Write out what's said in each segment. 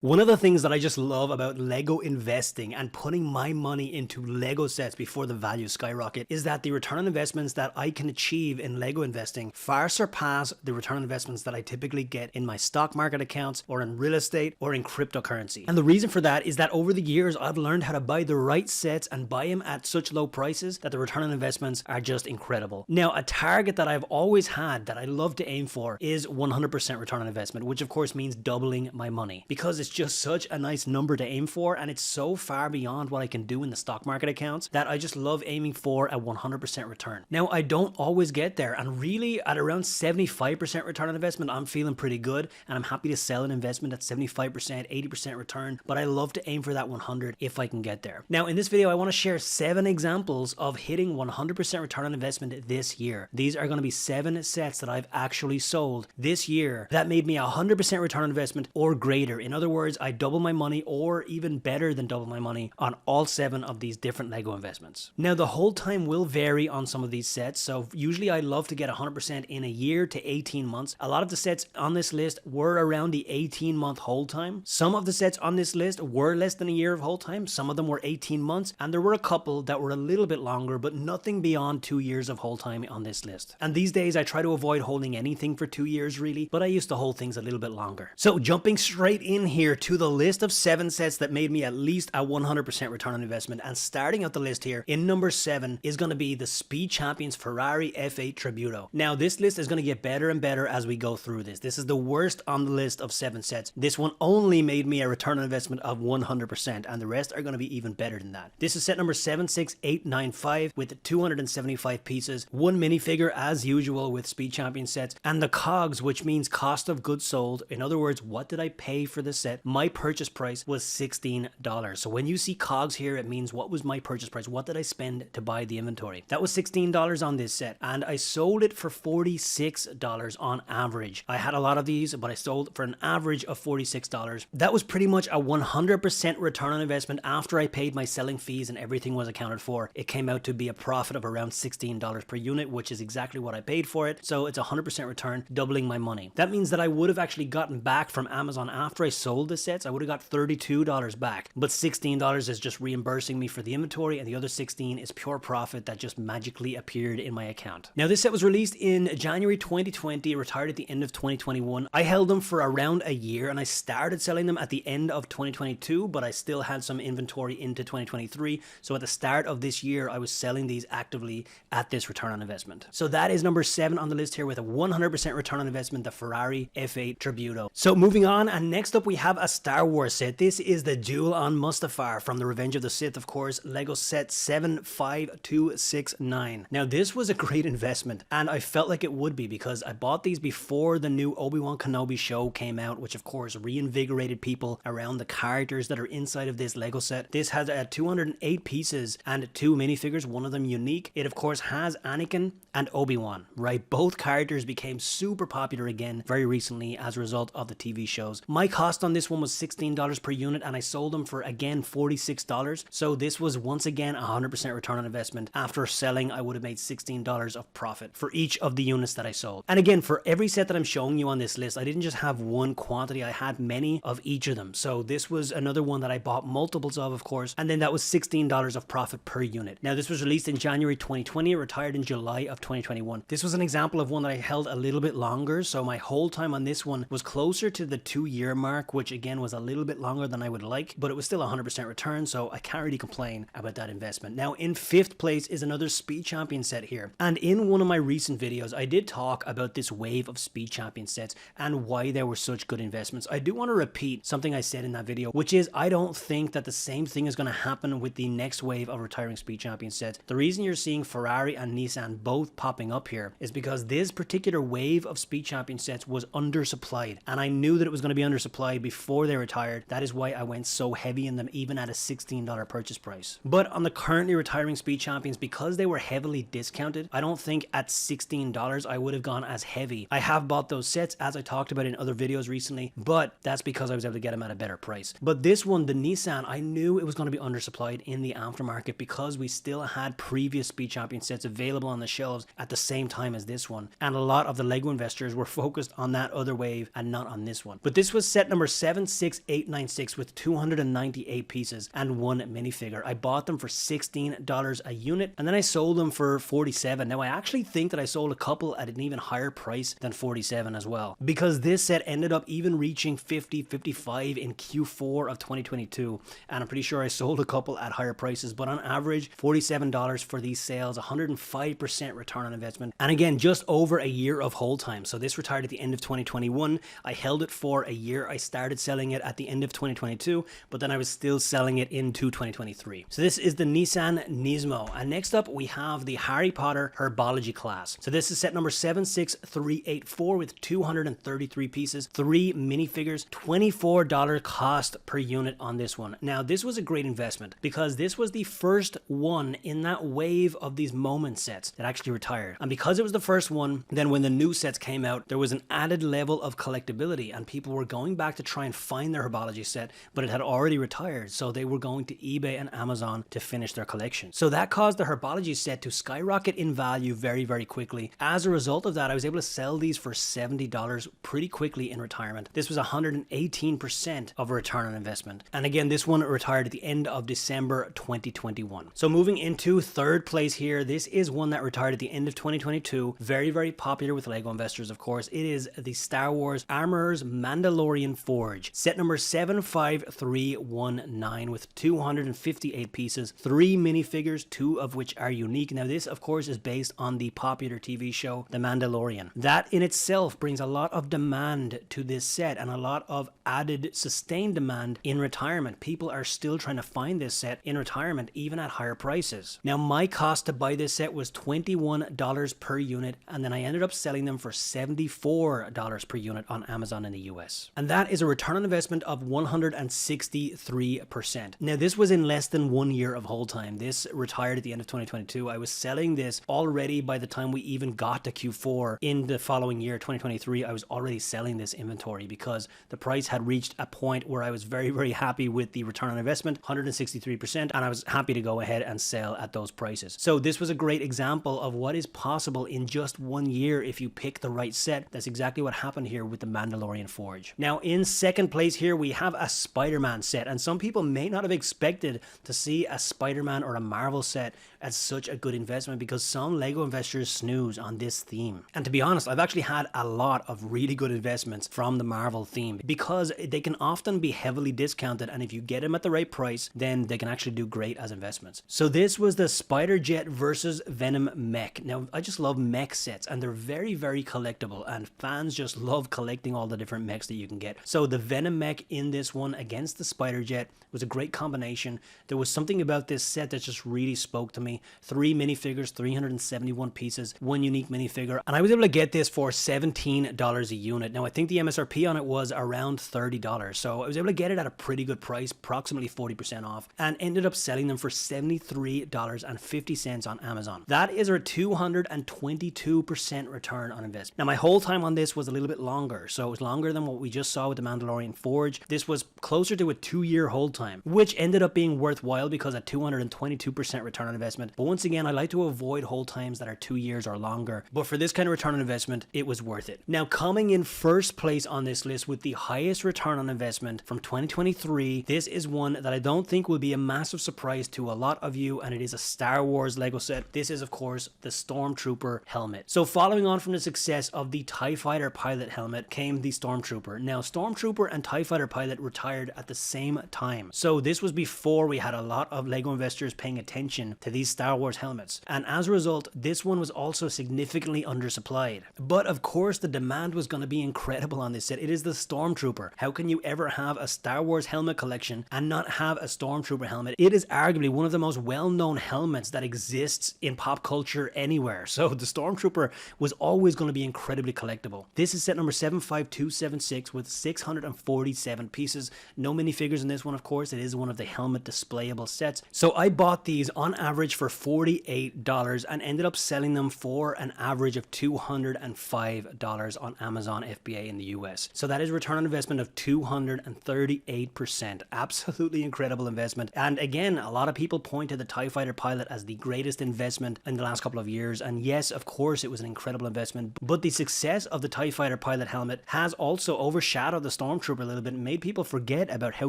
One of the things that I just love about Lego investing and putting my money into Lego sets before the value skyrocket is that the return on investments that I can achieve in Lego investing far surpass the return on investments that I typically get in my stock market accounts or in real estate or in cryptocurrency. And the reason for that is that over the years, I've learned how to buy the right sets and buy them at such low prices that the return on investments are just incredible. Now, a target that I've always had that I love to aim for is 100% return on investment, which of course means doubling my money, because it's just such a nice number to aim for, and it's so far beyond what I can do in the stock market accounts that I just love aiming for a 100% return. Now, I don't always get there, and really at around 75% return on investment, I'm feeling pretty good, and I'm happy to sell an investment at 75%, 80% return, but I love to aim for that 100 if I can get there. Now, in this video, I want to share 7 examples of hitting 100% return on investment this year. These are going to be 7 sets that I've actually sold this year that made me 100% return on investment or greater. In other words, I double my money or even better than double my money on all 7 of these different Lego investments. Now, the hold time will vary on some of these sets, so usually I love to get 100% in a year to 18 months. A lot of the sets on this list were around the 18-month hold time. Some of the sets on this list were less than a year of hold time. Some of them were 18 months, and there were a couple that were a little bit longer, but nothing beyond 2 years of hold time on this list. And these days, I try to avoid holding anything for 2 years really, but I used to hold things a little bit longer. So jumping straight in here to the list of 7 sets that made me at least a 100% return on investment, and starting out the list here in number 7 is going to be the Speed Champions Ferrari F8 Tributo. Now, this list is going to get better and better as we go through this. This is the worst on the list of 7 sets. This one only made me a return on investment of 100%, and the rest are going to be even better than that. This is set number 76895 with 275 pieces, 1 minifigure as usual with Speed Champion sets, and the COGS, which means cost of goods sold. In other words, what did I pay for the set? My purchase price was $16. So when you see COGS here, it means what was my purchase price? What did I spend to buy the inventory? That was $16 on this set, and I sold it for $46 on average. I had a lot of these, but I sold for an average of $46. That was pretty much a 100% return on investment after I paid my selling fees and everything was accounted for. It came out to be a profit of around $16 per unit, which is exactly what I paid for it. So it's a 100% return, doubling my money. That means that I would have actually gotten back from Amazon after I sold the sets. I would have got $32 back, but $16 is just reimbursing me for the inventory, and the other $16 is pure profit that just magically appeared in my account. Now, this set was released in January 2020, retired at the end of 2021. I held them for around a year, and I started selling them at the end of 2022, but I still had some inventory into 2023. So at the start of this year, I was selling these actively at this return on investment. So that is number 7 on the list here with a 100% return on investment, the Ferrari F8 Tributo. So moving on, and next up we have a Star Wars set. This is the Duel on Mustafar from the Revenge of the Sith, of course, Lego set 75269. Now, this was a great investment, and I felt like it would be because I bought these before the new Obi-Wan Kenobi show came out, which of course reinvigorated people around the characters that are inside of this Lego set. This has 208 pieces and 2 minifigures, one of them unique. It of course has Anakin and Obi-Wan, right? Both characters became super popular again very recently as a result of the TV shows. My cost on this one was $16 per unit, and I sold them for again $46. So this was once again a 100% return on investment. After selling, I would have made $16 of profit for each of the units that I sold. And again, for every set that I'm showing you on this list, I didn't just have one quantity, I had many of each of them. So this was another one that I bought multiples of course, and then that was $16 of profit per unit. Now, this was released in January 2020, retired in July of 2021. This was an example of one that I held a little bit longer, so my hold time on this one was closer to the 2-year mark, which again was a little bit longer than I would like, but it was still a 100% return, so I can't really complain about that investment. Now, in 5th place is another Speed Champion set here, and in one of my recent videos, I did talk about this wave of Speed Champion sets and why they were such good investments. I do want to repeat something I said in that video, which is I don't think that the same thing is going to happen with the next wave of retiring Speed Champion sets. The reason you're seeing Ferrari and Nissan both popping up here is because this particular wave of Speed Champion sets was undersupplied, and I knew that it was going to be undersupplied before they retired. That is why I went so heavy in them, even at a $16 purchase price. But on the currently retiring Speed Champions, because they were heavily discounted, I don't think at $16 I would have gone as heavy. I have bought those sets, as I talked about in other videos recently, but that's because I was able to get them at a better price. But this one, the Nissan, I knew it was going to be undersupplied in the aftermarket because we still had previous Speed Champion sets available on the shelves at the same time as this one, and a lot of the Lego investors were focused on that other wave and not on this one. But this was set number 7 76896 with 298 pieces and one minifigure. I bought them for $16 a unit, and then I sold them for $47. Now I actually think that I sold a couple at an even higher price than $47 as well, because this set ended up even reaching $50, $55 in Q4 of 2022, and I'm pretty sure I sold a couple at higher prices, but on average $47 for these sales, 105% return on investment, and again just over a year of hold time. So this retired at the end of 2021. I held it for a year. I started selling it at the end of 2022, but then I was still selling it into 2023. So this is the Nissan Nismo, and next up we have the Harry Potter Herbology class. So this is set number 76384 with 233 pieces, 3 minifigures, $24 cost per unit on this one. Now this was a great investment because this was the first one in that wave of these moment sets that actually retired, and because it was the first one, then when the new sets came out, there was an added level of collectability, and people were going back to try and find their Herbology set, but it had already retired, so they were going to eBay and Amazon to finish their collection. So that caused the Herbology set to skyrocket in value very, very quickly. As a result of that, I was able to sell these for $70 pretty quickly in retirement. This was 118% of a return on investment. And again, this one retired at the end of December 2021. So moving into third place here, this is one that retired at the end of 2022. Very, very popular with LEGO investors, of course. It is the Star Wars Armorer's Mandalorian Forge, set number 75319 with 258 pieces, 3 minifigures, 2 of which are unique. Now this, of course, is based on the popular TV show The Mandalorian. That in itself brings a lot of demand to this set and a lot of added sustained demand in retirement. People are still trying to find this set in retirement, even at higher prices. Now my cost to buy this set was $21 per unit, and then I ended up selling them for $74 per unit on Amazon in the US. And that is a return on investment of 163%. Now this was in less than 1 year of hold time. This retired at the end of 2022. I was selling this already by the time we even got to Q4 in the following year, 2023. I was already selling this inventory because the price had reached a point where I was very, very happy with the return on investment, 163%, and I was happy to go ahead and sell at those prices. So this was a great example of what is possible in just 1 year if you pick the right set. That's exactly what happened here with the Mandalorian Forge. Now in second place here, we have a Spider-Man set, and some people may not have expected to see a Spider-Man or a Marvel set as such a good investment because some LEGO investors snooze on this theme. And to be honest, I've actually had a lot of really good investments from the Marvel theme because they can often be heavily discounted, and if you get them at the right price, then they can actually do great as investments. So this was the Spider-Jet versus Venom mech. Now I just love mech sets, and they're very, very collectible, and fans just love collecting all the different mechs that you can get. So the Venom mech in this one against the Spider-Jet was a great combination. There was something about this set that just really spoke to me. 3 minifigures, 371 pieces, 1 unique minifigure, and I was able to get this for $17 a unit. Now I think the MSRP on it was around $30, so I was able to get it at a pretty good price, approximately 40% off, and ended up selling them for $73.50 on Amazon. That is a 222% return on investment. Now my whole time on this was a little bit longer, so it was longer than what we just saw with the Mandalorian Forge. This was closer to a 2-year hold time, which ended up being worthwhile because a 222% return on investment. But once again, I like to avoid hold times that are 2 years or longer, but for this kind of return on investment, it was worth it. Now coming in first place on this list with the highest return on investment from 2023, this is one that I don't think will be a massive surprise to a lot of you, and it is a Star Wars LEGO set. This is of course the Stormtrooper helmet. So following on from the success of the TIE Fighter pilot helmet came the Stormtrooper. Now Stormtrooper and TIE Fighter pilot retired at the same time, so this was before we had a lot of LEGO investors paying attention to these Star Wars helmets, and as a result this one was also significantly undersupplied. But of course the demand was going to be incredible on this set. It is the Stormtrooper. How can you ever have a Star Wars helmet collection and not have a Stormtrooper helmet? It is arguably one of the most well-known helmets that exists in pop culture anywhere, so the Stormtrooper was always going to be incredibly collectible. This is set number 75276 with 647 pieces. No minifigures in this one, of course. It is one of the helmet displayable sets. So I bought these on average for $48 and ended up selling them for an average of $205 on Amazon FBA in the US. So that is return on investment of 238%. Absolutely incredible investment. And again, a lot of people point to the TIE Fighter pilot as the greatest investment in the last couple of years. And yes, of course, it was an incredible investment, but the success of the TIE Fighter pilot helmet has also overshadowed the Stormtrooper Stormtrooper a little bit made people forget about how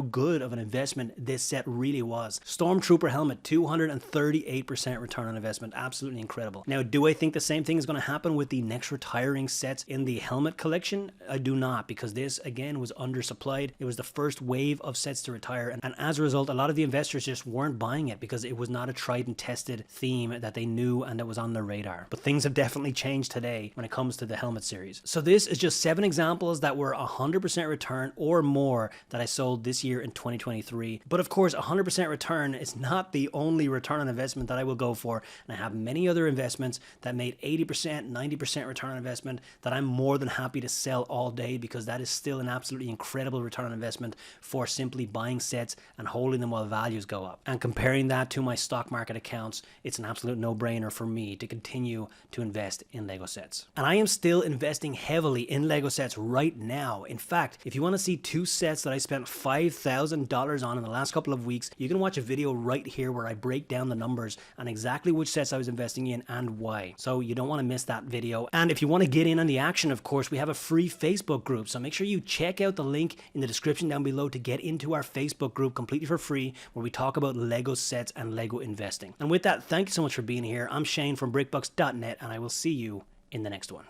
good of an investment this set really was. Stormtrooper helmet, 238% return on investment. Absolutely incredible. Now, do I think the same thing is going to happen with the next retiring sets in the helmet collection? I do not, because this, again, was undersupplied. It was the first wave of sets to retire, and as a result, a lot of the investors just weren't buying it because it was not a tried and tested theme that they knew and that was on their radar. But things have definitely changed today when it comes to the helmet series. So this is just 7 examples that were 100% return or more that I sold this year in 2023. But of course, 100% return is not the only return on investment that I will go for. And I have many other investments that made 80%, 90% return on investment that I'm more than happy to sell all day, because that is still an absolutely incredible return on investment for simply buying sets and holding them while values go up. And comparing that to my stock market accounts, it's an absolute no-brainer for me to continue to invest in Lego sets. And I am still investing heavily in Lego sets right now. In fact, if you want to see 2 sets that I spent $5,000 on in the last couple of weeks, you can watch a video right here where I break down the numbers and exactly which sets I was investing in and why. So you don't want to miss that video. And if you want to get in on the action, of course, we have a free Facebook group. So make sure you check out the link in the description down below to get into our Facebook group completely for free, where we talk about Lego sets and Lego investing. And with that, thank you so much for being here. I'm Shane from BrickBucks.net, and I will see you in the next one.